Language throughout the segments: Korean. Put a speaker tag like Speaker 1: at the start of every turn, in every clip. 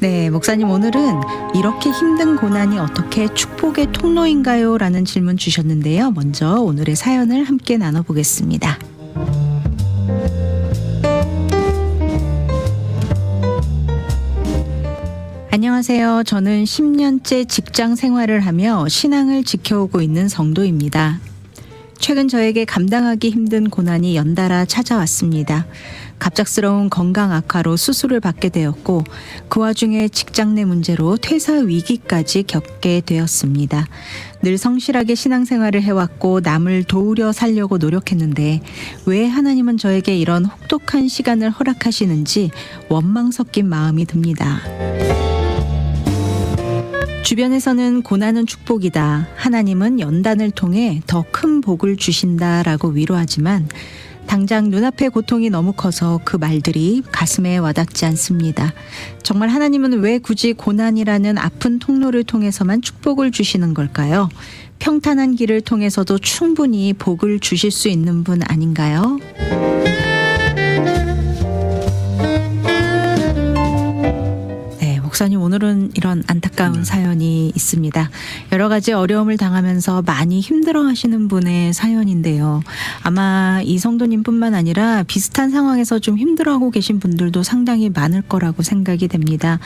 Speaker 1: 네, 목사님 오늘은 이렇게 힘든 고난이 어떻게 축복의 통로인가요? 라는 질문 주셨는데요. 먼저 오늘의 사연을 함께 나눠보겠습니다. 안녕하세요. 저는 10년째 직장 생활을 하며 신앙을 지켜오고 있는 성도입니다. 최근 저에게 감당하기 힘든 고난이 연달아 찾아왔습니다. 갑작스러운 건강 악화로 수술을 받게 되었고 그 와중에 직장 내 문제로 퇴사 위기까지 겪게 되었습니다. 늘 성실하게 신앙생활을 해왔고 남을 도우려 살려고 노력했는데 왜 하나님은 저에게 이런 혹독한 시간을 허락하시는지 원망 섞인 마음이 듭니다. 주변에서는 고난은 축복이다. 하나님은 연단을 통해 더 큰 복을 주신다라고 위로하지만 당장 눈앞의 고통이 너무 커서 그 말들이 가슴에 와닿지 않습니다. 정말 하나님은 왜 굳이 고난이라는 아픈 통로를 통해서만 축복을 주시는 걸까요? 평탄한 길을 통해서도 충분히 복을 주실 수 있는 분 아닌가요? 목사님 오늘은 이런 안타까운 사연이 있습니다. 여러 가지 어려움을 당하면서 많이 힘들어하시는 분의 사연인데요. 아마 이 성도님뿐만 아니라 비슷한 상황에서 좀 힘들어하고 계신 분들도 상당히 많을 거라고 생각이 됩니다.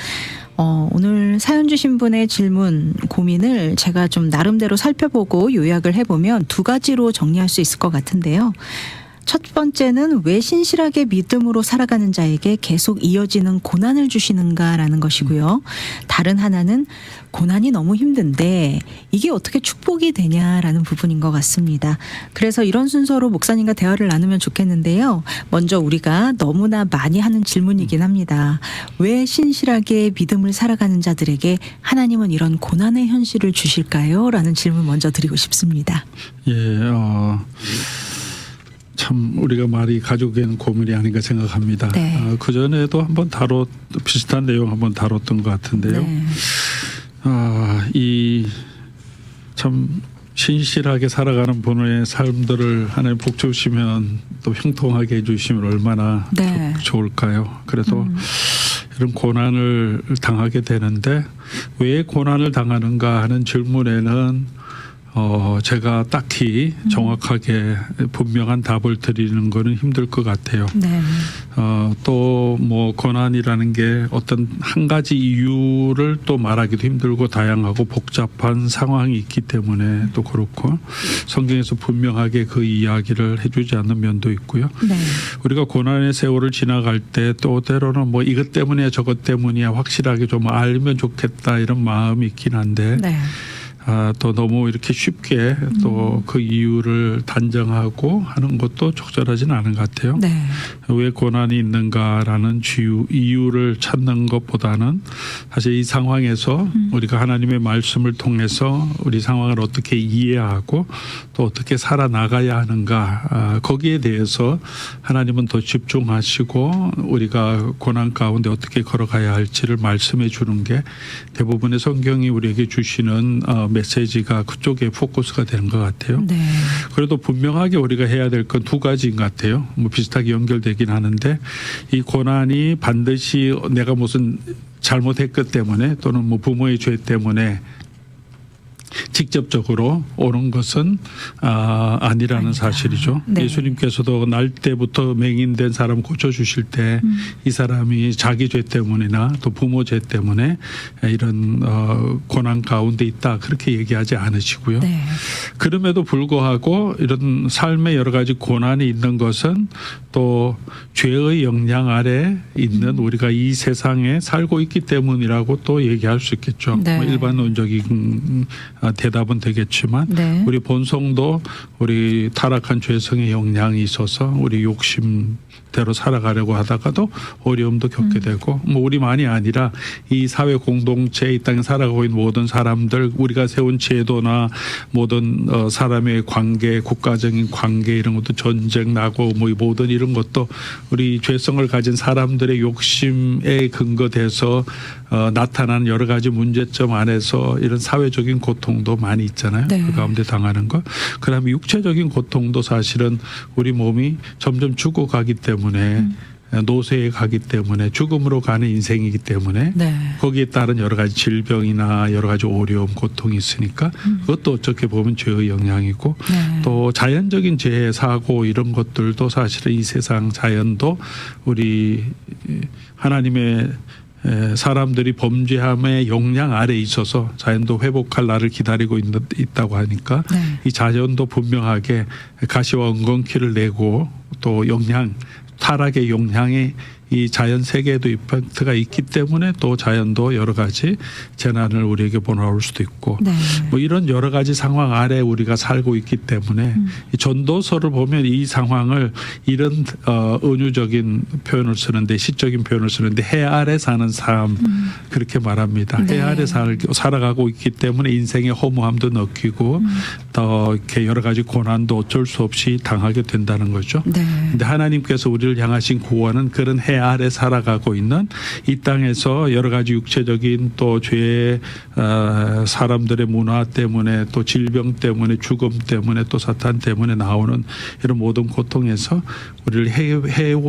Speaker 1: 오늘 사연 주신 분의 질문, 고민을 제가 좀 나름대로 살펴보고 요약을 해보면 두 가지로 정리할 수 있을 것 같은데요. 첫 번째는 왜 신실하게 믿음으로 살아가는 자에게 계속 이어지는 고난을 주시는가라는 것이고요. 다른 하나는 고난이 너무 힘든데 이게 어떻게 축복이 되냐라는 부분인 것 같습니다. 그래서 이런 순서로 목사님과 대화를 나누면 좋겠는데요. 먼저 우리가 너무나 많이 하는 질문이긴 합니다. 왜 신실하게 믿음을 살아가는 자들에게 하나님은 이런 고난의 현실을 주실까요? 라는 질문 먼저 드리고 싶습니다.
Speaker 2: 참 우리가 말이 가족에는 고민이 아닌가 생각합니다.
Speaker 1: 네.
Speaker 2: 그전에도 한번 비슷한 내용 한번 다뤘던 것 같은데요.
Speaker 1: 네.
Speaker 2: 이 참 신실하게 살아가는 분의 삶들을 하나님 복 주시면 또 형통하게 해주시면 얼마나
Speaker 1: 네.
Speaker 2: 좋을까요? 그래도 이런 고난을 당하게 되는데 왜 고난을 당하는가 하는 질문에는 제가 딱히 정확하게 분명한 답을 드리는 거는 힘들 것 같아요.
Speaker 1: 네.
Speaker 2: 또 뭐 고난이라는 게 어떤 한 가지 이유를 또 말하기도 힘들고 다양하고 복잡한 상황이 있기 때문에 또 그렇고 성경에서 분명하게 그 이야기를 해주지 않는 면도 있고요.
Speaker 1: 네. 우리가
Speaker 2: 고난의 세월을 지나갈 때 또 때로는 뭐 이것 때문이야 저것 때문이야 확실하게 좀 알면 좋겠다 이런 마음이 있긴 한데
Speaker 1: 네.
Speaker 2: 또 너무 이렇게 쉽게 또 그 이유를 단정하고 하는 것도 적절하지는 않은 것 같아요.
Speaker 1: 네.
Speaker 2: 왜 고난이 있는가라는 이유를 찾는 것보다는 사실 이 상황에서 우리가 하나님의 말씀을 통해서 우리 상황을 어떻게 이해하고 또 어떻게 살아나가야 하는가 거기에 대해서 하나님은 더 집중하시고 우리가 고난 가운데 어떻게 걸어가야 할지를 말씀해 주는 게 대부분의 성경이 우리에게 주시는 메시지가 그쪽에 포커스가 되는 것 같아요.
Speaker 1: 네.
Speaker 2: 그래도 분명하게 우리가 해야 될 건 두 가지인 것 같아요. 뭐 비슷하게 연결되긴 하는데 이 고난이 반드시 내가 무슨 잘못했기 때문에 또는 뭐 부모의 죄 때문에 직접적으로 오는 것은 아니라는
Speaker 1: 아니다.
Speaker 2: 사실이죠.
Speaker 1: 네.
Speaker 2: 예수님께서도 날 때부터 맹인된 사람 고쳐주실 때 이 사람이 자기 죄 때문이나 또 부모 죄 때문에 이런 고난 가운데 있다 그렇게 얘기하지 않으시고요.
Speaker 1: 네.
Speaker 2: 그럼에도 불구하고 이런 삶의 여러 가지 고난이 있는 것은 또 죄의 영향 아래 있는 우리가 이 세상에 살고 있기 때문이라고 또 얘기할 수 있겠죠.
Speaker 1: 네.
Speaker 2: 뭐 일반론적인 대답은 되겠지만
Speaker 1: 네.
Speaker 2: 우리 본성도 우리 타락한 죄성의 영향이 있어서 우리 욕심대로 살아가려고 하다가도 어려움도 겪게 되고 뭐 우리만이 아니라 이 사회 공동체 이 땅에 살아가고 있는 모든 사람들 우리가 세운 제도나 모든 사람의 관계 국가적인 관계 이런 것도 전쟁 나고 뭐 모든 이런 것도 우리 죄성을 가진 사람들의 욕심에 근거돼서 나타난 여러 가지 문제점 안에서 이런 사회적인 고통도 많이 있잖아요.
Speaker 1: 네.
Speaker 2: 그 가운데 당하는 것. 그다음에 육체적인 고통도 사실은 우리 몸이 점점 죽어가기 때문에 노쇠에 가기 때문에 죽음으로 가는 인생이기 때문에
Speaker 1: 네.
Speaker 2: 거기에 따른 여러 가지 질병이나 여러 가지 어려움, 고통이 있으니까 그것도 어떻게 보면 죄의 영향이고
Speaker 1: 네.
Speaker 2: 또 자연적인 재해, 사고 이런 것들도 사실은 이 세상 자연도 우리 하나님의 사람들이 범죄함의 영향 아래 있어서 자연도 회복할 날을 기다리고 있다고 하니까
Speaker 1: 네.
Speaker 2: 이 자연도 분명하게 가시와 엉겅퀴를 내고 또 타락의 영향이 이 자연 세계에도 임팩트가 있기 때문에 또 자연도 여러 가지 재난을 우리에게 보내올 수도 있고
Speaker 1: 네.
Speaker 2: 뭐 이런 여러 가지 상황 아래 우리가 살고 있기 때문에 이 전도서를 보면 이 상황을 이런 은유적인 표현을 쓰는데 시적인 표현을 쓰는데 해 아래 사는 삶 그렇게 말합니다.
Speaker 1: 네.
Speaker 2: 해 아래 살아가고 있기 때문에 인생의 허무함도 느끼고 또 이렇게 여러 가지 고난도 어쩔 수 없이 당하게 된다는 거죠.
Speaker 1: 네.
Speaker 2: 근데 하나님께서 우리를 향하신 구원은 그런 해 아래 살아가고 있는 이 땅에서 여러 가지 육체적인 또 죄의 사람들의 문화 때문에 또 질병 때문에 죽음 때문에 또 사탄 때문에 나오는 이런 모든 고통에서 우리를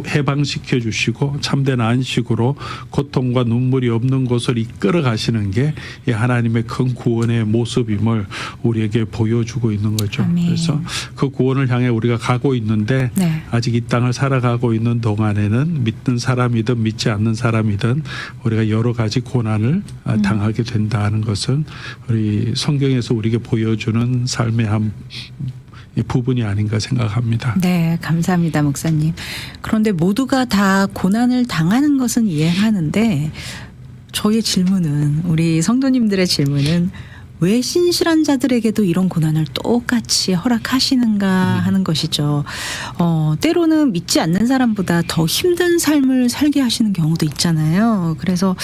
Speaker 2: 해방시켜 주시고 참된 안식으로 고통과 눈물이 없는 곳을 이끌어 가시는 게 이 하나님의 큰 구원의 모습임을 우리에게 보여주고 있는 거죠.
Speaker 1: 아멘.
Speaker 2: 그래서 그 구원을 향해 우리가 가고 있는데
Speaker 1: 네.
Speaker 2: 아직 이 땅을 살아가고 있는 동안에는 믿는 사람이든 믿지 않는 사람이든 우리가 여러 가지 고난을 당하게 된다는 것은 우리 성경에서 우리에게 보여주는 삶의 한 부분이 아닌가 생각합니다.
Speaker 1: 네, 감사합니다, 목사님. 그런데 모두가 다 고난을 당하는 것은 이해하는데 저희의 질문은 우리 성도님들의 질문은 왜 신실한 자들에게도 이런 고난을 똑같이 허락하시는가 하는 것이죠. 때로는 믿지 않는 사람보다 더 힘든 삶을 살게 하시는 경우도 있잖아요. 그래서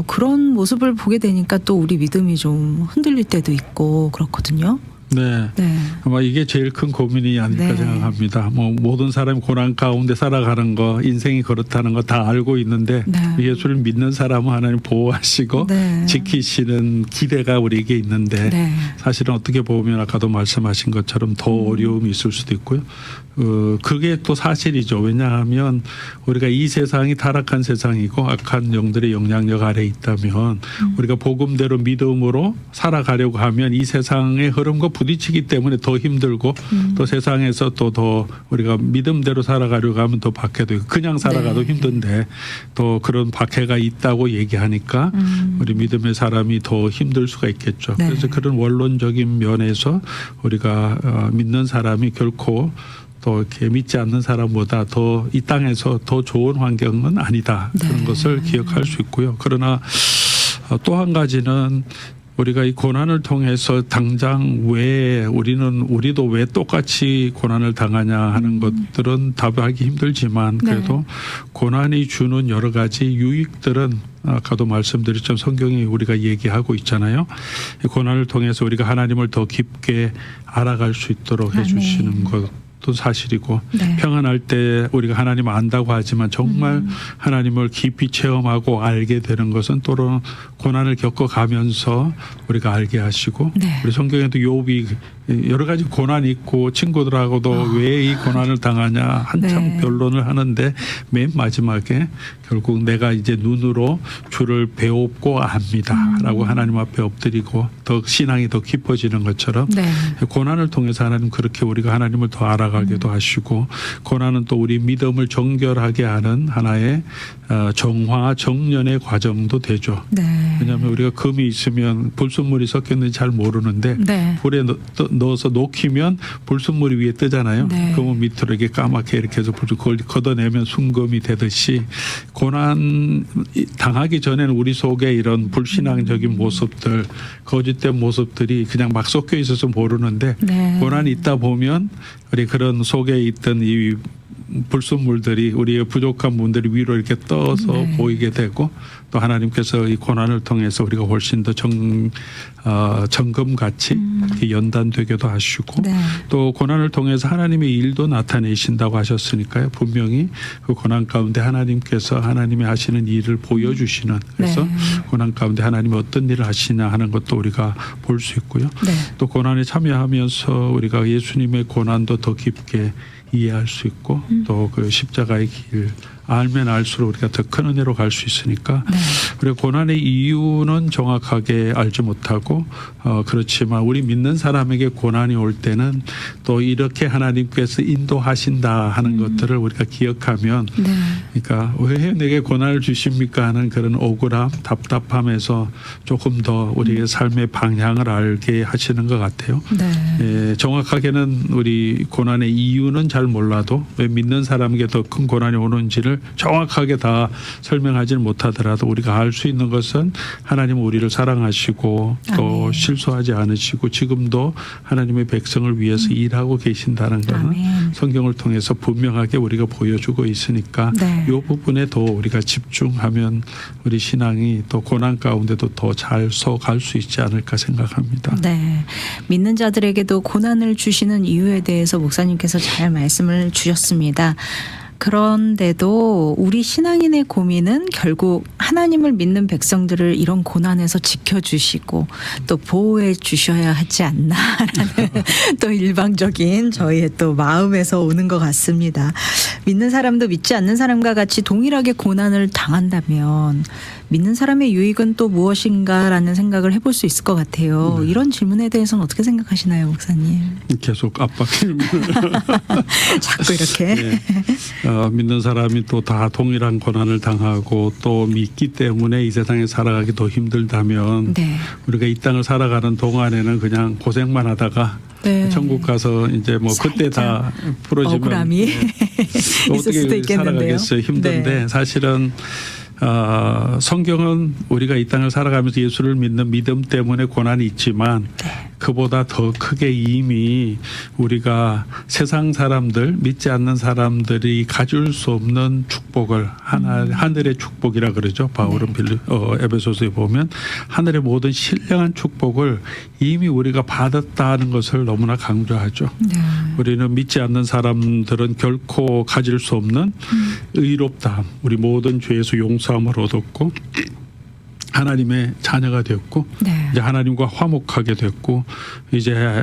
Speaker 1: 그런 모습을 보게 되니까 또 우리 믿음이 좀 흔들릴 때도 있고 그렇거든요.
Speaker 2: 네.
Speaker 1: 네.
Speaker 2: 아마 이게 제일 큰 고민이 아닐까
Speaker 1: 네.
Speaker 2: 생각합니다. 뭐 모든 사람이 고난 가운데 살아가는 거, 인생이 그렇다는 거 다 알고 있는데
Speaker 1: 네.
Speaker 2: 예수를 믿는 사람은 하나님 보호하시고
Speaker 1: 네.
Speaker 2: 지키시는 기대가 우리에게 있는데
Speaker 1: 네.
Speaker 2: 사실은 어떻게 보면 아까도 말씀하신 것처럼 더 어려움이 있을 수도 있고요. 그게 또 사실이죠. 왜냐하면 우리가 이 세상이 타락한 세상이고 악한 영들의 영향력 아래 있다면 우리가 복음대로 믿음으로 살아가려고 하면 이 세상의 흐름과 부딪히기 때문에 더 힘들고 또 세상에서 또 더 우리가 믿음대로 살아가려고 하면 더 박해도 있고 그냥 살아가도
Speaker 1: 네.
Speaker 2: 힘든데 또 그런 박해가 있다고 얘기하니까 우리 믿음의 사람이 더 힘들 수가 있겠죠.
Speaker 1: 네.
Speaker 2: 그래서 그런 원론적인 면에서 우리가 믿는 사람이 결코 또 이렇게 믿지 않는 사람보다 더 이 땅에서 더 좋은 환경은 아니다. 그런
Speaker 1: 네.
Speaker 2: 것을 기억할 수 있고요. 그러나 또 한 가지는 우리가 이 고난을 통해서 당장 왜 우리도 왜 똑같이 고난을 당하냐 하는 것들은 답하기 힘들지만 그래도 고난이 주는 여러 가지 유익들은 아까도 말씀드렸지만 성경이 우리가 얘기하고 있잖아요. 이 고난을 통해서 우리가 하나님을 더 깊게 알아갈 수 있도록 해주시는 것. 또 사실이고
Speaker 1: 네.
Speaker 2: 평안할 때 우리가 하나님 안다고 하지만 정말 하나님을 깊이 체험하고 알게 되는 것은 또는 고난을 겪어가면서 우리가 알게 하시고
Speaker 1: 네.
Speaker 2: 우리 성경에도 욥이 여러 가지 고난이 있고 친구들하고도 왜 이 고난을 당하냐 한참
Speaker 1: 네.
Speaker 2: 변론을 하는데 맨 마지막에 결국 내가 이제 눈으로 주를 배웠고 압니다라고 하나님 앞에 엎드리고 더 신앙이 더 깊어지는 것처럼
Speaker 1: 네.
Speaker 2: 고난을 통해서 하나님 그렇게 우리가 하나님을 더 알아가기도 하시고 고난은 또 우리 믿음을 정결하게 하는 하나의 정화 정련의 과정도 되죠.
Speaker 1: 네.
Speaker 2: 왜냐하면 우리가 금이 있으면 불순물이 섞였는지 잘 모르는데
Speaker 1: 네.
Speaker 2: 불에 넣어서 녹이면 불순물이 위에 뜨잖아요.
Speaker 1: 네.
Speaker 2: 그러면 밑으로 이렇게 까맣게 이렇게 해서 그걸 걷어내면 순금이 되듯이 고난 당하기 전에는 우리 속에 이런 불신앙적인 모습들 거짓된 모습들이 그냥 막 섞여 있어서 모르는데
Speaker 1: 네.
Speaker 2: 고난이 있다 보면 우리 그런 속에 있던 이 불순물들이 우리의 부족한 분들이 위로 이렇게 떠서
Speaker 1: 네.
Speaker 2: 보이게 되고 또 하나님께서 이 고난을 통해서 우리가 훨씬 더 정금같이 이렇게 연단되게도 하시고
Speaker 1: 네.
Speaker 2: 또 고난을 통해서 하나님의 일도 나타내신다고 하셨으니까요. 분명히 그 고난 가운데 하나님께서 하나님이 하시는 일을 보여주시는 그래서
Speaker 1: 네.
Speaker 2: 고난 가운데 하나님이 어떤 일을 하시냐 하는 것도 우리가 볼 수 있고요.
Speaker 1: 네.
Speaker 2: 또 고난에 참여하면서 우리가 예수님의 고난도 더 깊게 이해할 수 있고 또 그 십자가의 길 알면 알수록 우리가 더 큰 은혜로 갈 수 있으니까
Speaker 1: 네.
Speaker 2: 우리가 고난의 이유는 정확하게 알지 못하고 그렇지만 우리 믿는 사람에게 고난이 올 때는 또 이렇게 하나님께서 인도하신다 하는 것들을 우리가 기억하면
Speaker 1: 네.
Speaker 2: 그러니까 왜 내게 고난을 주십니까 하는 그런 억울함, 답답함에서 조금 더 우리의 삶의 방향을 알게 하시는 것 같아요.
Speaker 1: 네.
Speaker 2: 정확하게는 우리 고난의 이유는 잘 몰라도 왜 믿는 사람에게 더 큰 고난이 오는지를 정확하게 다 설명하지는 못하더라도 우리가 알 수 있는 것은 하나님은 우리를 사랑하시고 또
Speaker 1: 아멘.
Speaker 2: 실수하지 않으시고 지금도 하나님의 백성을 위해서 일하고 계신다는 것은
Speaker 1: 아멘.
Speaker 2: 성경을 통해서 분명하게 우리가 보여주고 있으니까
Speaker 1: 네.
Speaker 2: 이 부분에 더 우리가 집중하면 우리 신앙이 또 고난 가운데도 더 잘 서갈 수 있지 않을까 생각합니다.
Speaker 1: 네. 믿는 자들에게도 고난을 주시는 이유에 대해서 목사님께서 잘 말씀을 주셨습니다. 그런데도 우리 신앙인의 고민은 결국 하나님을 믿는 백성들을 이런 고난에서 지켜주시고 또 보호해 주셔야 하지 않나라는 또 일방적인 저희의 또 마음에서 오는 것 같습니다. 믿는 사람도 믿지 않는 사람과 같이 동일하게 고난을 당한다면 믿는 사람의 유익은 또 무엇인가라는 생각을 해볼 수 있을 것 같아요.
Speaker 2: 네.
Speaker 1: 이런 질문에 대해서는 어떻게 생각하시나요, 목사님?
Speaker 2: 계속 압박을
Speaker 1: 자꾸 이렇게.
Speaker 2: 네. 믿는 사람이 또 다 동일한 고난을 당하고 또 믿기 때문에 이 세상에 살아가기 더 힘들다면
Speaker 1: 네.
Speaker 2: 우리가 이 땅을 살아가는 동안에는 그냥 고생만 하다가
Speaker 1: 네.
Speaker 2: 천국 가서 이제 뭐 그때 다 풀어지면
Speaker 1: 억울함이 있을 수도
Speaker 2: 어떻게
Speaker 1: 있겠는데요.
Speaker 2: 살아가겠어요. 힘든데
Speaker 1: 네.
Speaker 2: 사실은 성경은 우리가 이 땅을 살아가면서 예수를 믿는 믿음 때문에 고난이 있지만
Speaker 1: 네.
Speaker 2: 그보다 더 크게 이미 우리가 세상 사람들 믿지 않는 사람들이 가질 수 없는 축복을 하늘의 축복이라 그러죠. 바울은 에베소서에 보면 하늘의 모든 신령한 축복을 이미 우리가 받았다는 것을 너무나 강조하죠.
Speaker 1: 네.
Speaker 2: 우리는 믿지 않는 사람들은 결코 가질 수 없는 의롭다함, 우리 모든 죄에서 용서함을 얻었고 하나님의 자녀가 되었고
Speaker 1: 네.
Speaker 2: 이제 하나님과 화목하게 됐고 이제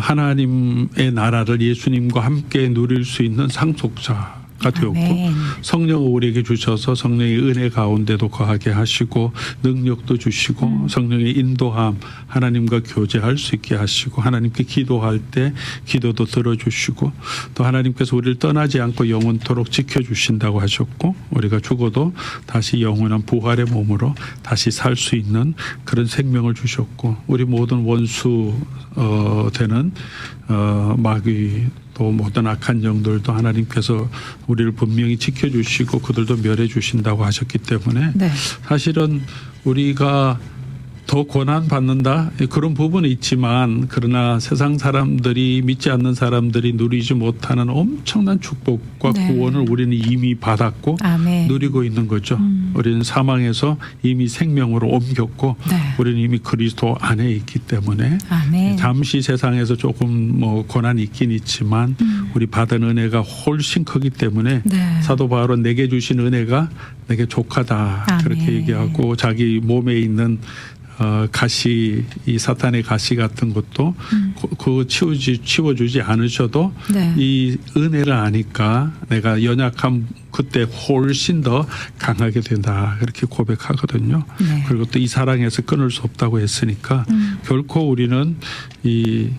Speaker 2: 하나님의 나라를 예수님과 함께 누릴 수 있는 상속자 가 되었고
Speaker 1: 아멘.
Speaker 2: 성령을 우리에게 주셔서 성령의 은혜 가운데도 거하게 하시고 능력도 주시고 성령의 인도함 하나님과 교제할 수 있게 하시고 하나님께 기도할 때 기도도 들어주시고 또 하나님께서 우리를 떠나지 않고 영원토록 지켜주신다고 하셨고 우리가 죽어도 다시 영원한 부활의 몸으로 다시 살 수 있는 그런 생명을 주셨고 우리 모든 원수 되는 마귀 또 모든 악한 영들도 하나님께서 우리를 분명히 지켜주시고 그들도 멸해 주신다고 하셨기 때문에
Speaker 1: 네.
Speaker 2: 사실은 우리가 더 고난 받는다 그런 부분이 있지만 그러나 세상 사람들이 믿지 않는 사람들이 누리지 못하는 엄청난 축복과
Speaker 1: 네.
Speaker 2: 구원을 우리는 이미 받았고
Speaker 1: 아멘.
Speaker 2: 누리고 있는 거죠. 우리는 사망에서 이미 생명으로 옮겼고
Speaker 1: 네.
Speaker 2: 우리는 이미 그리스도 안에 있기 때문에
Speaker 1: 아멘.
Speaker 2: 잠시 세상에서 조금 뭐 고난이 있긴 있지만 우리 받은 은혜가 훨씬 크기 때문에
Speaker 1: 네.
Speaker 2: 사도 바울은 내게 주신 은혜가 내게 족하다
Speaker 1: 아멘.
Speaker 2: 그렇게 얘기하고 자기 몸에 있는 가시 이 사탄의 가시 같은 것도 그거 치워주지 않으셔도
Speaker 1: 네.
Speaker 2: 이 은혜를 아니까 내가 연약함 그때 훨씬 더 강하게 된다 그렇게 고백하거든요.
Speaker 1: 네.
Speaker 2: 그리고 또 이 사랑에서 끊을 수 없다고 했으니까 결코 우리는 이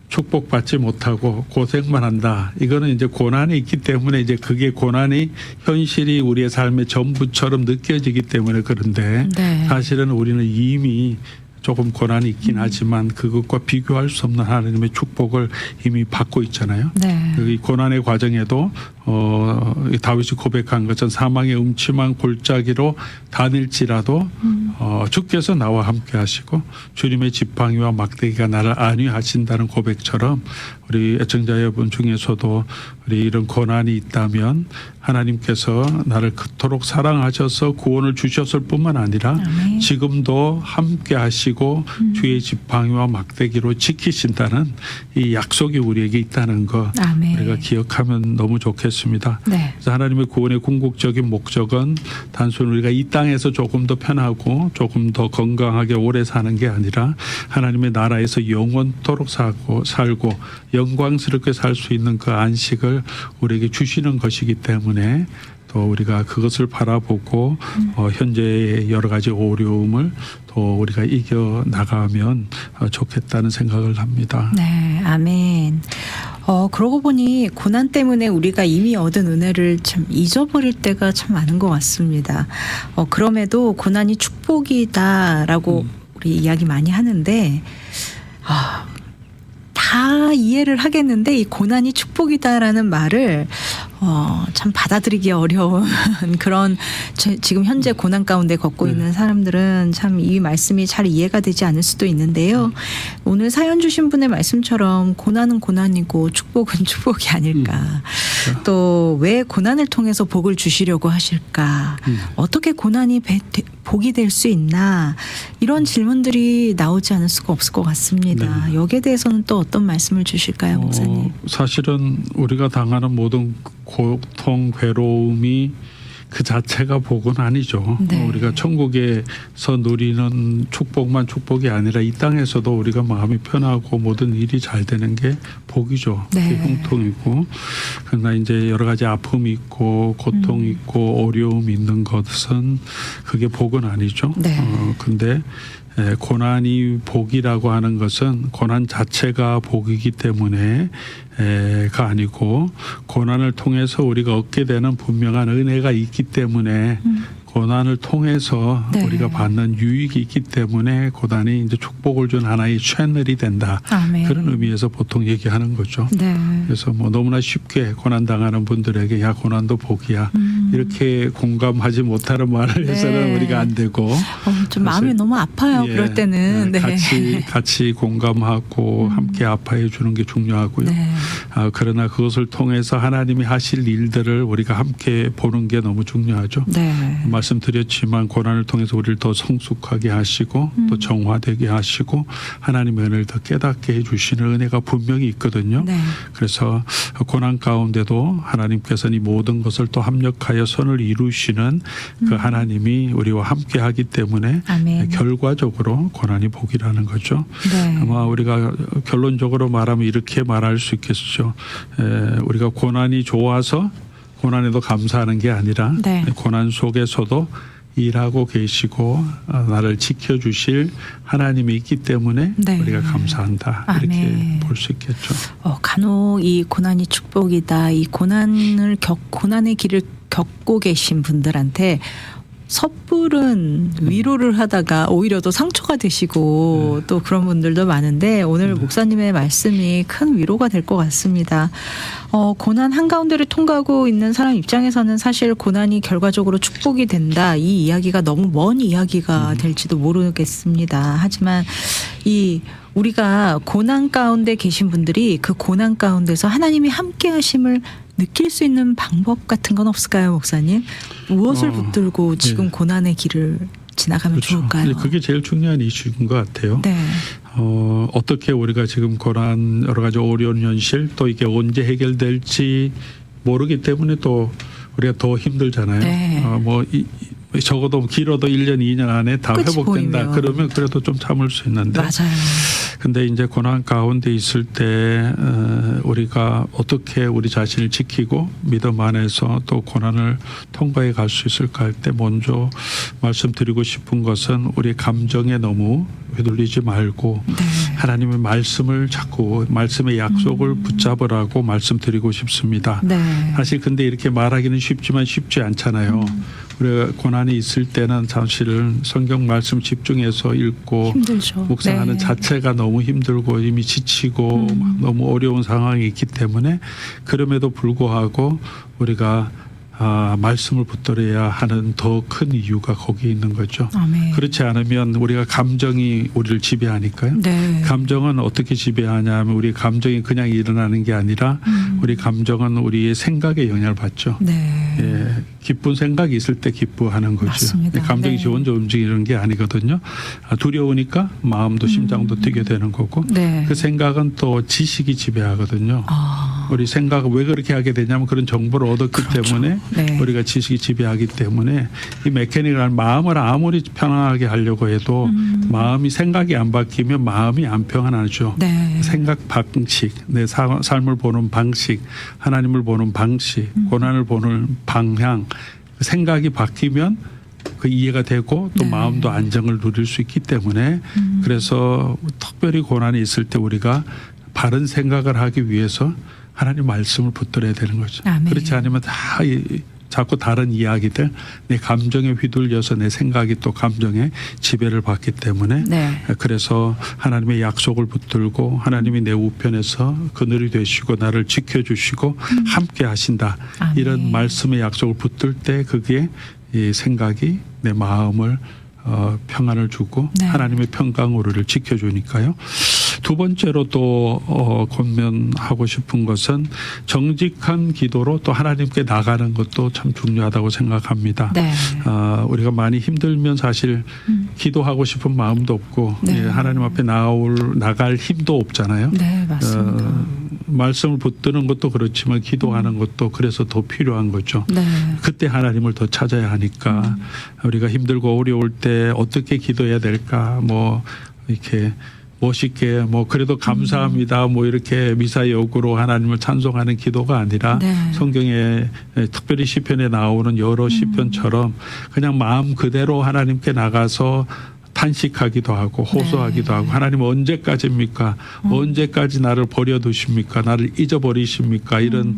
Speaker 2: 축복받지 못하고 고생만 한다. 이거는 이제 고난이 있기 때문에 이제 그게 고난이 현실이 우리의 삶의 전부처럼 느껴지기 때문에 그런데
Speaker 1: 네.
Speaker 2: 사실은 우리는 이미 조금 고난이 있긴 하지만 그것과 비교할 수 없는 하나님의 축복을 이미 받고 있잖아요.
Speaker 1: 네.
Speaker 2: 이 고난의 과정에도 다윗이 고백한 것은 사망의 음침한 골짜기로 다닐지라도 주께서 나와 함께 하시고 주님의 지팡이와 막대기가 나를 안위하신다는 고백처럼 우리 애청자 여러분 중에서도 우리 이런 고난이 있다면 하나님께서 나를 그토록 사랑하셔서 구원을 주셨을 뿐만 아니라
Speaker 1: 아멘.
Speaker 2: 지금도 함께 하시고 주의 지팡이와 막대기로 지키신다는 이 약속이 우리에게 있다는 거
Speaker 1: 아멘.
Speaker 2: 우리가 기억하면 너무 좋겠습니다.
Speaker 1: 네.
Speaker 2: 그래서 하나님의 구원의 궁극적인 목적은 단순히 우리가 이 땅에서 조금 더 편하고 조금 더 건강하게 오래 사는 게 아니라 하나님의 나라에서 영원토록 살고 영광스럽게 살 수 있는 그 안식을 우리에게 주시는 것이기 때문에 또 우리가 그것을 바라보고 현재의 여러 가지 어려움을 또 우리가 이겨 나가면 좋겠다는 생각을 합니다.
Speaker 1: 네, 아멘. 그러고 보니 고난 때문에 우리가 이미 얻은 은혜를 참 잊어버릴 때가 참 많은 것 같습니다. 그럼에도 고난이 축복이다라고 우리 이야기 많이 하는데, 다 이해를 하겠는데 이 고난이 축복이다라는 말을 참 받아들이기 어려운 그런 지금 현재 고난 가운데 걷고 있는 사람들은 참 이 말씀이 잘 이해가 되지 않을 수도 있는데요. 오늘 사연 주신 분의 말씀처럼 고난은 고난이고 축복은 축복이 아닐까. 또 왜 고난을 통해서 복을 주시려고 하실까. 어떻게 고난이 복이 될 수 있나. 이런 질문들이 나오지 않을 수가 없을 것 같습니다.
Speaker 2: 네.
Speaker 1: 여기에 대해서는 또 어떤 말씀을 주실까요, 목사님?
Speaker 2: 사실은 우리가 당하는 모든 고통, 괴로움이 그 자체가 복은 아니죠.
Speaker 1: 네.
Speaker 2: 우리가 천국에서 누리는 축복만 축복이 아니라 이 땅에서도 우리가 마음이 편하고 모든 일이 잘 되는 게 복이죠.
Speaker 1: 네.
Speaker 2: 그게 형통이고, 그러나 이제 여러 가지 아픔이 있고 고통이 있고 어려움이 있는 것은 그게 복은 아니죠.
Speaker 1: 네.
Speaker 2: 근데 고난이 복이라고 하는 것은 고난 자체가 복이기 때문에 가 아니고 고난을 통해서 우리가 얻게 되는 분명한 은혜가 있기 때문에 고난을 통해서
Speaker 1: 네.
Speaker 2: 우리가 받는 유익이 있기 때문에 고난이 이제 축복을 준 하나의 채널이 된다.
Speaker 1: 아멘.
Speaker 2: 그런 의미에서 보통 얘기하는 거죠.
Speaker 1: 네.
Speaker 2: 그래서 뭐 너무나 쉽게 고난 당하는 분들에게 야 고난도 복이야 이렇게 공감하지 못하는 말을 해서는
Speaker 1: 네.
Speaker 2: 우리가 안 되고
Speaker 1: 좀 마음이 너무 아파요.
Speaker 2: 예,
Speaker 1: 그럴 때는. 네.
Speaker 2: 같이 공감하고 함께 아파해 주는 게 중요하고요.
Speaker 1: 네.
Speaker 2: 그러나 그것을 통해서 하나님이 하실 일들을 우리가 함께 보는 게 너무 중요하죠.
Speaker 1: 네.
Speaker 2: 말씀드렸지만 고난을 통해서 우리를 더 성숙하게 하시고 또 정화되게 하시고 하나님의 은혜를 더 깨닫게 해주시는 은혜가 분명히 있거든요.
Speaker 1: 네.
Speaker 2: 그래서 고난 가운데도 하나님께서는 이 모든 것을 또 합력하여 선을 이루시는 그 하나님이 우리와 함께 하기 때문에
Speaker 1: 아멘.
Speaker 2: 결과적으로 고난이 복이라는 거죠.
Speaker 1: 네.
Speaker 2: 아마 우리가 결론적으로 말하면 이렇게 말할 수 있겠죠. 우리가 고난이 좋아서 고난에도 감사하는 게 아니라
Speaker 1: 네.
Speaker 2: 고난 속에서도 일하고 계시고 나를 지켜주실 하나님이 있기 때문에
Speaker 1: 네.
Speaker 2: 우리가 감사한다.
Speaker 1: 아멘.
Speaker 2: 이렇게 볼 수 있겠죠.
Speaker 1: 간혹 이 고난이 축복이다. 이 고난의 길을 겪고 계신 분들한테 섣부른 위로를 하다가 오히려 더 상처가 되시고 또 그런 분들도 많은데 오늘 목사님의 말씀이 큰 위로가 될 것 같습니다. 고난 한가운데를 통과하고 있는 사람 입장에서는 사실 고난이 결과적으로 축복이 된다. 이 이야기가 너무 먼 이야기가 될지도 모르겠습니다. 하지만 우리가 고난 가운데 계신 분들이 그 고난 가운데서 하나님이 함께 하심을 느낄 수 있는 방법 같은 건 없을까요, 목사님? 무엇을 붙들고 지금 고난의 길을 지나가면
Speaker 2: 그렇죠.
Speaker 1: 좋을까요?
Speaker 2: 그게 제일 중요한 이슈인 것 같아요.
Speaker 1: 네.
Speaker 2: 어떻게 우리가 지금 고난 여러 가지 어려운 현실 또 이게 언제 해결될지 모르기 때문에 또 우리가 더 힘들잖아요.
Speaker 1: 네.
Speaker 2: 적어도 길어도 1년, 2년 안에 다
Speaker 1: 끝이
Speaker 2: 회복된다.
Speaker 1: 보이면.
Speaker 2: 그러면 그래도 좀 참을 수 있는데.
Speaker 1: 맞아요.
Speaker 2: 근데 이제 고난 가운데 있을 때 우리가 어떻게 우리 자신을 지키고 믿음 안에서 또 고난을 통과해 갈 수 있을까 할 때 먼저 말씀드리고 싶은 것은 우리 감정에 너무 휘둘리지 말고
Speaker 1: 네.
Speaker 2: 하나님의 말씀을 자꾸 말씀의 약속을 붙잡으라고 말씀드리고 싶습니다.
Speaker 1: 네.
Speaker 2: 사실 근데 이렇게 말하기는 쉽지만 쉽지 않잖아요. 우리가 고난이 있을 때는 사실 성경 말씀 집중해서 읽고
Speaker 1: 힘들죠.
Speaker 2: 묵상하는
Speaker 1: 네.
Speaker 2: 자체가 너무 힘들고 이미 지치고 너무 어려운 상황이 있기 때문에 그럼에도 불구하고 우리가 말씀을 붙들어야 하는 더 큰 이유가 거기에 있는 거죠.
Speaker 1: 아멘.
Speaker 2: 그렇지 않으면 우리가 감정이 우리를 지배하니까요.
Speaker 1: 네.
Speaker 2: 감정은 어떻게 지배하냐 하면 우리 감정이 그냥 일어나는 게 아니라 우리 감정은 우리의 생각에 영향을 받죠.
Speaker 1: 네.
Speaker 2: 예, 기쁜 생각이 있을 때 기뻐하는 거죠.
Speaker 1: 맞습니다.
Speaker 2: 감정이
Speaker 1: 네.
Speaker 2: 지 혼자 움직이는 게 아니거든요. 두려우니까 마음도 심장도 뛰게 되는 거고
Speaker 1: 네.
Speaker 2: 그 생각은 또 지식이 지배하거든요. 우리 생각을 왜 그렇게 하게 되냐면 그런 정보를 얻었기
Speaker 1: 그렇죠.
Speaker 2: 때문에
Speaker 1: 네.
Speaker 2: 우리가 지식이 지배하기 때문에 이 메커닉을 마음을 아무리 편안하게 하려고 해도 마음이 생각이 안 바뀌면 마음이 안 평안하죠.
Speaker 1: 네.
Speaker 2: 생각 방식, 내 삶을 보는 방식, 하나님을 보는 방식, 고난을 보는 방향, 생각이 바뀌면 그 이해가 되고 또
Speaker 1: 네.
Speaker 2: 마음도 안정을 누릴 수 있기 때문에 그래서 특별히 고난이 있을 때 우리가 바른 생각을 하기 위해서 하나님 말씀을 붙들어야 되는 거죠.
Speaker 1: 아멘.
Speaker 2: 그렇지 않으면 자꾸 다른 이야기들 내 감정에 휘둘려서 내 생각이 또 감정에 지배를 받기 때문에
Speaker 1: 네.
Speaker 2: 그래서 하나님의 약속을 붙들고 하나님이 내 우편에서 그늘이 되시고 나를 지켜주시고 함께 하신다.
Speaker 1: 아멘.
Speaker 2: 이런 말씀의 약속을 붙들 때 그게 이 생각이 내 마음을 평안을 주고
Speaker 1: 네.
Speaker 2: 하나님의 평강으로를 지켜주니까요. 두 번째로 또 권면하고 싶은 것은 정직한 기도로 또 하나님께 나가는 것도 참 중요하다고 생각합니다.
Speaker 1: 네.
Speaker 2: 우리가 많이 힘들면 사실 기도하고 싶은 마음도 없고
Speaker 1: 네.
Speaker 2: 예, 하나님 앞에 나갈 힘도 없잖아요.
Speaker 1: 네, 맞습니다.
Speaker 2: 말씀을 붙드는 것도 그렇지만 기도하는 것도 그래서 더 필요한 거죠.
Speaker 1: 네.
Speaker 2: 그때 하나님을 더 찾아야 하니까 우리가 힘들고 어려울 때 어떻게 기도해야 될까 뭐 이렇게 멋있게 뭐 그래도 감사합니다 뭐 이렇게 미사역으로 하나님을 찬송하는 기도가 아니라
Speaker 1: 네.
Speaker 2: 성경에 특별히 시편에 나오는 여러 시편처럼 그냥 마음 그대로 하나님께 나가서 탄식하기도 하고 호소하기도
Speaker 1: 네.
Speaker 2: 하고 하나님 언제까지입니까? 언제까지 나를 버려두십니까? 나를 잊어버리십니까? 이런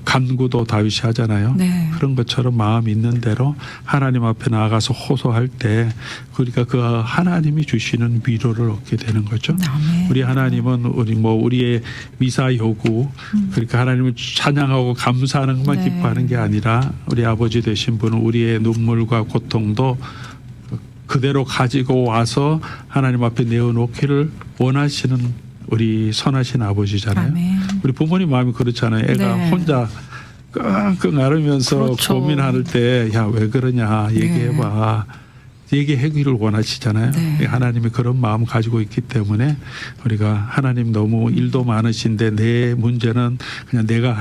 Speaker 2: 간구도 다윗이 하잖아요.
Speaker 1: 네.
Speaker 2: 그런 것처럼 마음 있는 대로 하나님 앞에 나아가서 호소할 때 그러니까 그 하나님이 주시는 위로를 얻게 되는 거죠.
Speaker 1: 아멘.
Speaker 2: 우리 하나님은 우리의 미사 요구 그러니까 하나님을 찬양하고 감사하는 것만
Speaker 1: 네.
Speaker 2: 기뻐하는 게 아니라 우리 아버지 되신 분은 우리의 눈물과 고통도 그대로 가지고 와서 하나님 앞에 내어놓기를 원하시는 우리 선하신 아버지잖아요.
Speaker 1: 아멘.
Speaker 2: 우리 부모님 마음이 그렇잖아요. 애가
Speaker 1: 네.
Speaker 2: 혼자 끙끙 앓으면서
Speaker 1: 그렇죠.
Speaker 2: 고민할 때 야 왜 그러냐 얘기해봐. 얘기하기를 원하시잖아요.
Speaker 1: 네.
Speaker 2: 하나님이 그런 마음 가지고 있기 때문에 우리가 하나님 너무 일도 많으신데 내 문제는 그냥 내가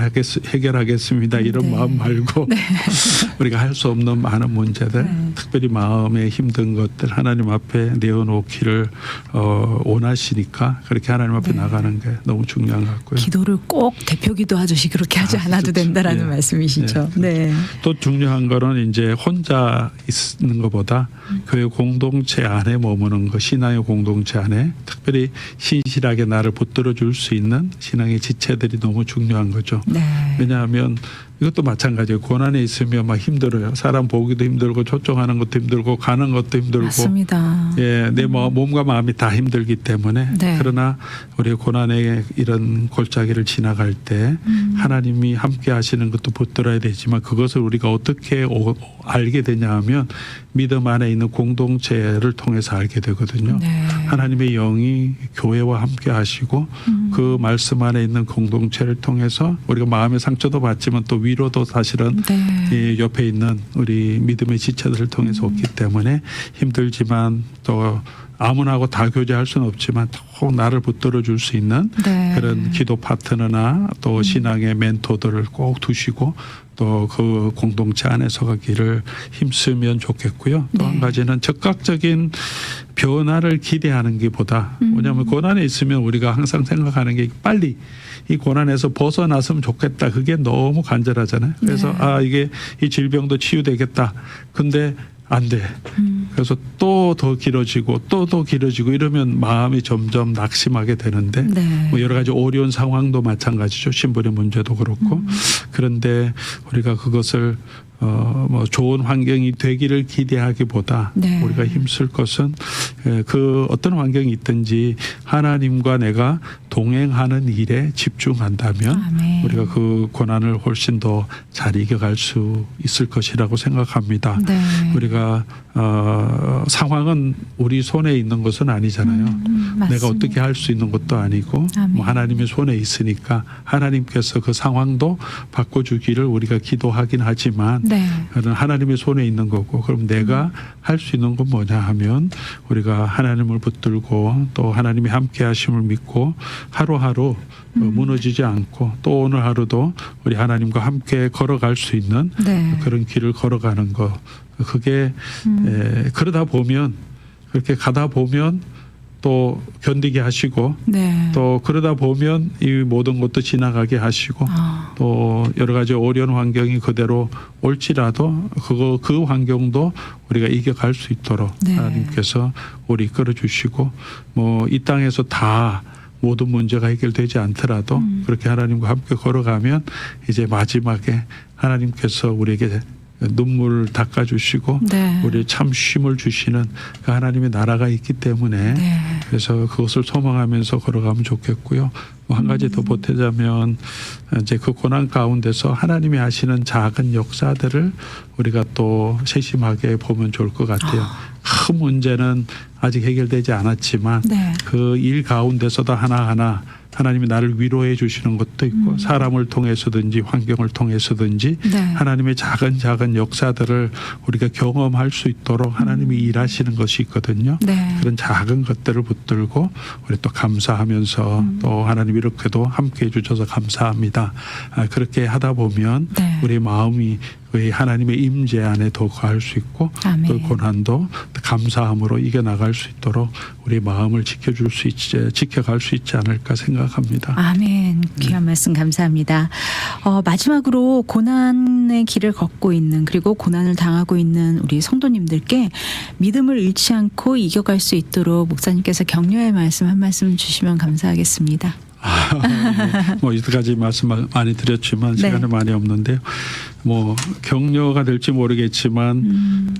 Speaker 2: 해결하겠습니다. 이런
Speaker 1: 네.
Speaker 2: 마음 말고 우리가 할 수 없는 많은 문제들
Speaker 1: 네.
Speaker 2: 특별히 마음에 힘든 것들 하나님 앞에 내어놓기를 원하시니까 그렇게 하나님 앞에
Speaker 1: 네.
Speaker 2: 나가는 게 너무 중요한 것 같고요.
Speaker 1: 기도를 꼭 대표 기도하듯이 그렇게 하지 않아도
Speaker 2: 그렇죠.
Speaker 1: 된다라는
Speaker 2: 예.
Speaker 1: 말씀이시죠.
Speaker 2: 예,
Speaker 1: 네.
Speaker 2: 또 중요한 거는 이제 혼자 있는 것보다 교회 공동체 안에 머무는 것, 신앙의 공동체 안에 특별히 신실하게 나를 붙들어 줄 수 있는 신앙의 지체들이 너무 중요한 거죠.
Speaker 1: 네.
Speaker 2: 왜냐하면 이것도 마찬가지예요. 고난에 있으면 막 힘들어요. 사람 보기도 힘들고 초청하는 것도 힘들고 가는 것도 힘들고
Speaker 1: 맞습니다.
Speaker 2: 예, 내 몸과 마음이 다 힘들기 때문에
Speaker 1: 네.
Speaker 2: 그러나 우리 고난의 이런 골짜기를 지나갈 때 하나님이 함께 하시는 것도 붙들어야 되지만 그것을 우리가 어떻게 알게 되냐 하면 믿음 안에 있는 공동체를 통해서 알게 되거든요.
Speaker 1: 네.
Speaker 2: 하나님의 영이 교회와 함께 하시고 그 말씀 안에 있는 공동체를 통해서 우리가 마음의 상처도 받지만 또 위로도 사실은
Speaker 1: 네.
Speaker 2: 이 옆에 있는 우리 믿음의 지체들을 통해서 없기 때문에 힘들지만 또 아무나하고 다 교제할 수는 없지만 꼭 나를 붙들어 줄 수 있는
Speaker 1: 네.
Speaker 2: 그런 기도 파트너나 또 신앙의 멘토들을 꼭 두시고 또 그 공동체 안에서 가기를 힘쓰면 좋겠고요. 또 한
Speaker 1: 네.
Speaker 2: 가지는 즉각적인 변화를 기대하는 것보다 왜냐하면 고난에 있으면 우리가 항상 생각하는 게 빨리 이 고난에서 벗어났으면 좋겠다. 그게 너무 간절하잖아요. 그래서
Speaker 1: 네.
Speaker 2: 이게 이 질병도 치유되겠다. 근데 안 돼. 그래서 또 더 길어지고 또 더 길어지고 이러면 마음이 점점 낙심하게 되는데
Speaker 1: 네.
Speaker 2: 뭐 여러 가지 어려운 상황도 마찬가지죠. 신분의 문제도 그렇고 그런데 우리가 그것을 뭐 좋은 환경이 되기를 기대하기보다
Speaker 1: 네.
Speaker 2: 우리가 힘쓸 것은 그 어떤 환경이 있든지 하나님과 내가 동행하는 일에 집중한다면
Speaker 1: 아멘.
Speaker 2: 우리가 그 고난을 훨씬 더 잘 이겨갈 수 있을 것이라고 생각합니다.
Speaker 1: 네.
Speaker 2: 우리가 상황은 우리 손에 있는 것은 아니잖아요.
Speaker 1: 맞습니다.
Speaker 2: 내가 어떻게 할 수 있는 것도 아니고
Speaker 1: 아멘.
Speaker 2: 뭐 하나님의 손에 있으니까 하나님께서 그 상황도 바꿔주기를 우리가 기도하긴 하지만
Speaker 1: 네.
Speaker 2: 그건 하나님의 손에 있는 거고 그럼 내가 할 수 있는 건 뭐냐 하면 우리가 하나님을 붙들고 또 하나님이 함께 하심을 믿고 하루하루 무너지지 않고 또 오늘 하루도 우리 하나님과 함께 걸어갈 수 있는
Speaker 1: 네.
Speaker 2: 그런 길을 걸어가는 거. 그게 그러다 보면 그렇게 가다 보면 또 견디게 하시고
Speaker 1: 네.
Speaker 2: 또 그러다 보면 이 모든 것도 지나가게 하시고 또 여러 가지 어려운 환경이 그대로 올지라도 그 환경도 우리가 이겨갈 수 있도록
Speaker 1: 네.
Speaker 2: 하나님께서 우리 이끌어 주시고 뭐 이 땅에서 다 모든 문제가 해결되지 않더라도 그렇게 하나님과 함께 걸어가면 이제 마지막에 하나님께서 우리에게 눈물을 닦아주시고
Speaker 1: 네.
Speaker 2: 우리 참 쉼을 주시는 그 하나님의 나라가 있기 때문에
Speaker 1: 네.
Speaker 2: 그래서 그것을 소망하면서 걸어가면 좋겠고요. 뭐 한 가지 더 보태자면 이제 그 고난 가운데서 하나님이 하시는 작은 역사들을 우리가 또 세심하게 보면 좋을 것 같아요. 큰 문제는 아직 해결되지 않았지만
Speaker 1: 네.
Speaker 2: 그 일 가운데서도 하나하나 하나님이 나를 위로해 주시는 것도 있고 사람을 통해서든지 환경을 통해서든지
Speaker 1: 네.
Speaker 2: 하나님의 작은 역사들을 우리가 경험할 수 있도록 하나님이 일하시는 것이 있거든요.
Speaker 1: 네.
Speaker 2: 그런 작은 것들을 붙들고 우리 또 감사하면서 또 하나님 이렇게도 함께해 주셔서 감사합니다. 그렇게 하다 보면
Speaker 1: 네.
Speaker 2: 우리 마음이 하나님의 임재 안에 더 거할 수 있고
Speaker 1: 아멘.
Speaker 2: 또 고난도 감사함으로 이겨나갈 수 있도록 우리 마음을 지켜갈 수 있지 않을까 생각합니다.
Speaker 1: 아멘. 귀한 말씀 감사합니다. 마지막으로 고난의 길을 걷고 있는 그리고 고난을 당하고 있는 우리 성도님들께 믿음을 잃지 않고 이겨갈 수 있도록 목사님께서 격려의 말씀 한 말씀 주시면 감사하겠습니다.
Speaker 2: 뭐 이때까지 말씀 많이 드렸지만
Speaker 1: 네.
Speaker 2: 시간이 많이 없는데요. 뭐 격려가 될지 모르겠지만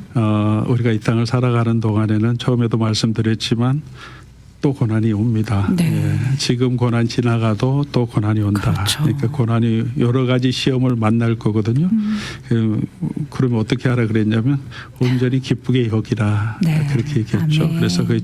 Speaker 2: 우리가 이 땅을 살아가는 동안에는 처음에도 말씀드렸지만 또 고난이 옵니다.
Speaker 1: 네.
Speaker 2: 지금 고난 지나가도 또 고난이 온다.
Speaker 1: 그렇죠.
Speaker 2: 그러니까 고난이 여러 가지 시험을 만날 거거든요. 그러면 어떻게 하라 그랬냐면 온전히 기쁘게 여기라.
Speaker 1: 네.
Speaker 2: 그렇게 얘기했죠.
Speaker 1: 아멘.
Speaker 2: 그래서 그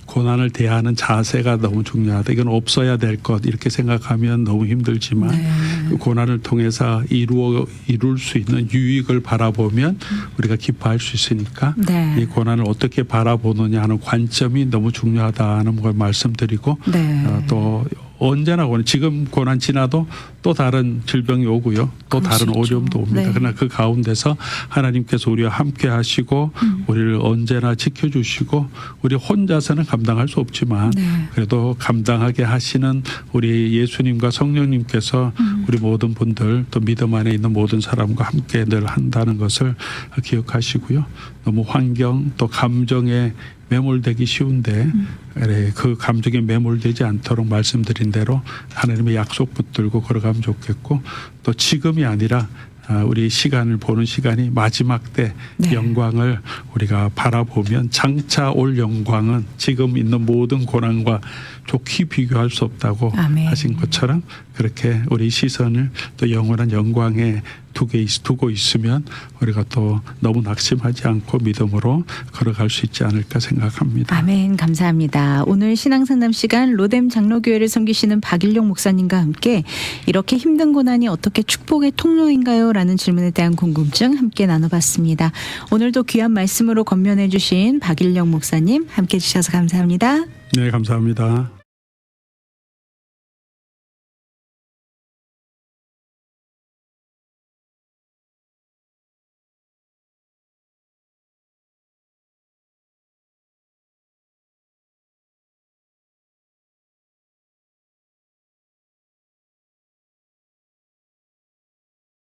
Speaker 2: 고난을 대하는 자세가 너무 중요하다. 이건 없어야 될 것 이렇게 생각하면 너무 힘들지만
Speaker 1: 네.
Speaker 2: 그 고난을 통해서 이룰 수 있는 유익을 바라보면 우리가 기뻐할 수 있으니까
Speaker 1: 네.
Speaker 2: 이 고난을 어떻게 바라보느냐 하는 관점이 너무 중요하다는 걸 말씀드리고
Speaker 1: 네.
Speaker 2: 또 언제나 지금 고난 지나도 또 다른 질병이 오고요. 또
Speaker 1: 그럴 수
Speaker 2: 다른
Speaker 1: 있죠.
Speaker 2: 어려움도 옵니다.
Speaker 1: 네.
Speaker 2: 그러나 그 가운데서 하나님께서 우리와 함께 하시고 우리를 언제나 지켜주시고 우리 혼자서는 감당할 수 없지만
Speaker 1: 네.
Speaker 2: 그래도 감당하게 하시는 우리 예수님과 성령님께서 우리 모든 분들 또 믿음 안에 있는 모든 사람과 함께 늘 한다는 것을 기억하시고요. 너무 환경 또 감정에 매몰되기 쉬운데 그 감정에 매몰되지 않도록 말씀드린 대로 하나님의 약속 붙들고 걸어가면 좋겠고 또 지금이 아니라 우리 시간을 보는 시간이 마지막 때
Speaker 1: 네.
Speaker 2: 영광을 우리가 바라보면 장차 올 영광은 지금 있는 모든 고난과 좋게 비교할 수 없다고
Speaker 1: 아멘.
Speaker 2: 하신 것처럼 그렇게 우리 시선을 또 영원한 영광에 두고 있으면 우리가 또 너무 낙심하지 않고 믿음으로 걸어갈 수 있지 않을까 생각합니다.
Speaker 1: 아멘. 감사합니다. 오늘 신앙상담 시간 로뎀 장로교회를 섬기시는 박일용 목사님과 함께 이렇게 힘든 고난이 어떻게 축복의 통로인가요? 라는 질문에 대한 궁금증 함께 나눠봤습니다. 오늘도 귀한 말씀으로 권면해 주신 박일용 목사님 함께 해주셔서 감사합니다.
Speaker 2: 네, 감사합니다.